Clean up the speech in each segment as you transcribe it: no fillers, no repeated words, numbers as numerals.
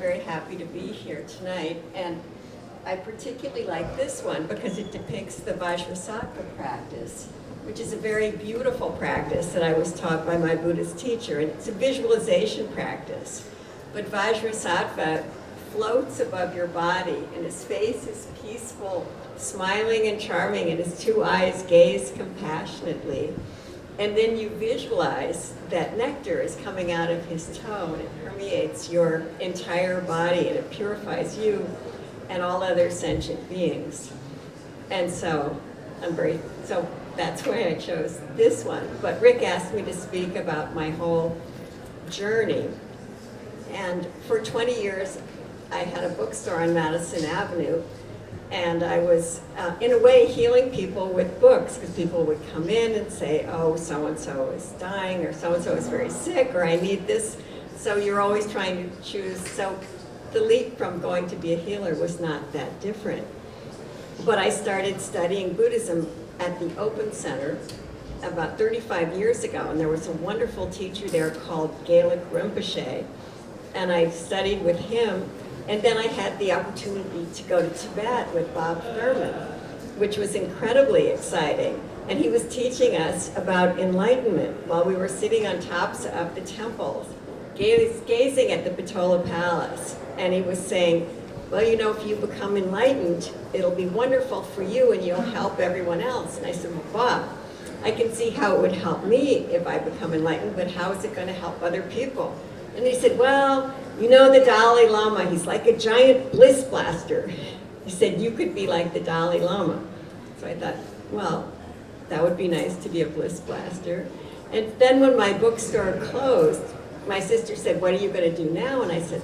very happy to be here tonight, and I particularly like this one because it depicts the Vajrasattva practice, which is a very beautiful practice that I was taught by my Buddhist teacher, and it's a visualization practice. But Vajrasattva floats above your body, and his face is peaceful, smiling and charming, and his two eyes gaze compassionately. And then you visualize that nectar is coming out of his toe, and it permeates your entire body, and it purifies you and all other sentient beings. And so that's why I chose this one. But Rick asked me to speak about my whole journey. And for 20 years, I had a bookstore on Madison Avenue, and I was, in a way, healing people with books, because people would come in and say, oh, so-and-so is dying, or so-and-so is very sick, or I need this. So you're always trying to choose. So the leap from going to be a healer was not that different. But I started studying Buddhism at the Open Center about 35 years ago, and there was a wonderful teacher there called Gaelic Rinpoche, and I studied with him. And then I had the opportunity to go to Tibet with Bob Thurman, which was incredibly exciting. And he was teaching us about enlightenment while we were sitting on tops of the temples, gazing at the Bitola Palace. And he was saying, well, you know, if you become enlightened, it'll be wonderful for you and you'll help everyone else. And I said, well, Bob, I can see how it would help me if I become enlightened, but how is it going to help other people? And he said, well, you know the Dalai Lama, he's like a giant bliss blaster. He said, you could be like the Dalai Lama. So I thought, well, that would be nice to be a bliss blaster. And then when my bookstore closed, my sister said, what are you going to do now? And I said,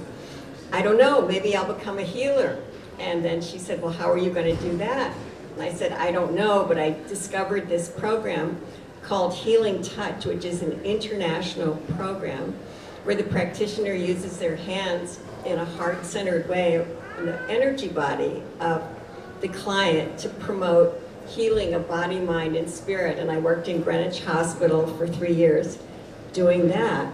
I don't know, maybe I'll become a healer. And then she said, well, how are you going to do that? And I said, I don't know, but I discovered this program called Healing Touch, which is an international program where the practitioner uses their hands in a heart-centered way in the energy body of the client to promote healing of body, mind, and spirit. And I worked in Greenwich Hospital for 3 years doing that.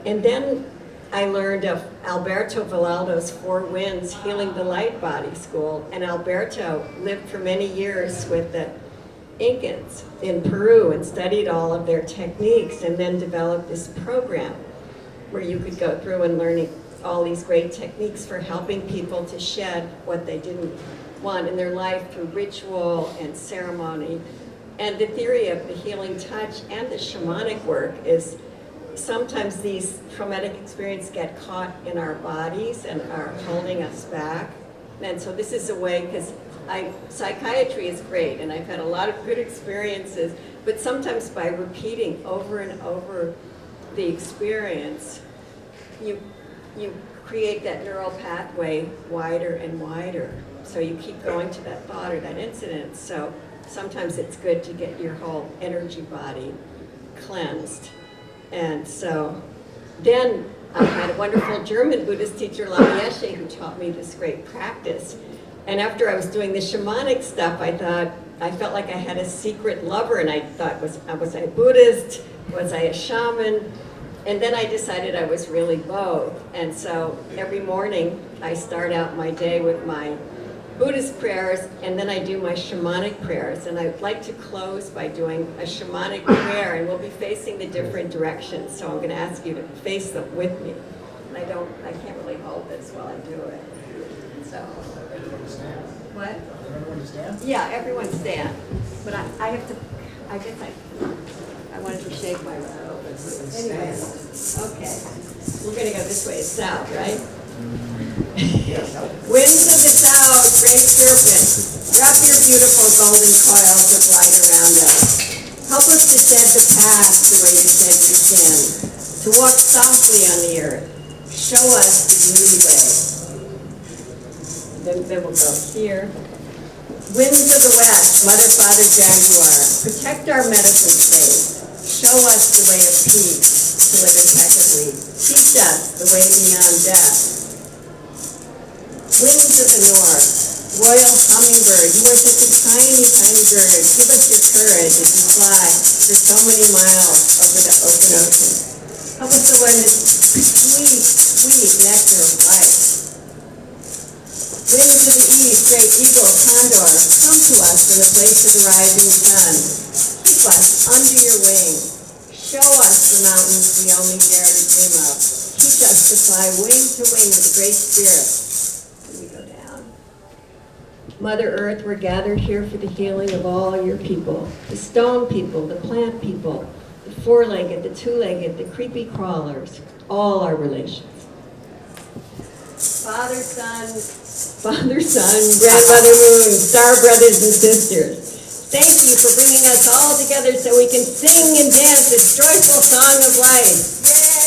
And then I learned of Alberto Villaldo's 4 Winds Healing the Light Body School. And Alberto lived for many years with the Incans in Peru and studied all of their techniques, and then developed this program where you could go through and learning all these great techniques for helping people to shed what they didn't want in their life through ritual and ceremony. And the theory of the healing touch and the shamanic work is sometimes these traumatic experiences get caught in our bodies and are holding us back. And so this is a way, because psychiatry is great, and I've had a lot of good experiences, but sometimes by repeating over and over the experience, you create that neural pathway wider and wider. So you keep going to that thought or that incident. So sometimes it's good to get your whole energy body cleansed. And so then I had a wonderful German Buddhist teacher, Lama Yeshe, who taught me this great practice. And after I was doing the shamanic stuff, I felt like I had a secret lover, and I thought, was I a Buddhist? Was I a shaman? And then I decided I was really both. And so every morning I start out my day with my Buddhist prayers, and then I do my shamanic prayers. And I'd like to close by doing a shamanic prayer, and we'll be facing the different directions. So I'm going to ask you to face them with me. And I can't really hold this while I do it. So. What? Everyone stand? Yeah, everyone stand. But I have to, I guess I wanted to shake my robe. Anyway, okay. We're going to go this way, it's south, right? Winds of the south, great serpent, wrap your beautiful golden coils of light around us. Help us to shed the past the way you shed your sin, to walk softly on the earth. Show us the new way. Then we'll go here. Winds of the west, mother, father, jaguar, protect our medicine space. Show us the way of peace, to live impeccably. Teach us the way beyond death. Winds of the north, royal hummingbird, you are just a tiny, tiny bird. Give us your courage as you fly for so many miles over the open ocean. Help us to learn this sweet, sweet nectar of life. Winds of the east, great eagle, condor, come to us in the place of the rising sun. Keep us under your wing. Show us the mountains we only dare to dream of. Teach us to fly wing to wing with the Great Spirit. Here we go down. Mother Earth, we're gathered here for the healing of all your people. The stone people, the plant people, the four-legged, the two-legged, the creepy crawlers, all our relations. Father, Son, Grandmother Moon, star brothers and sisters. Thank you for bringing us all together so we can sing and dance this joyful song of life. Yay!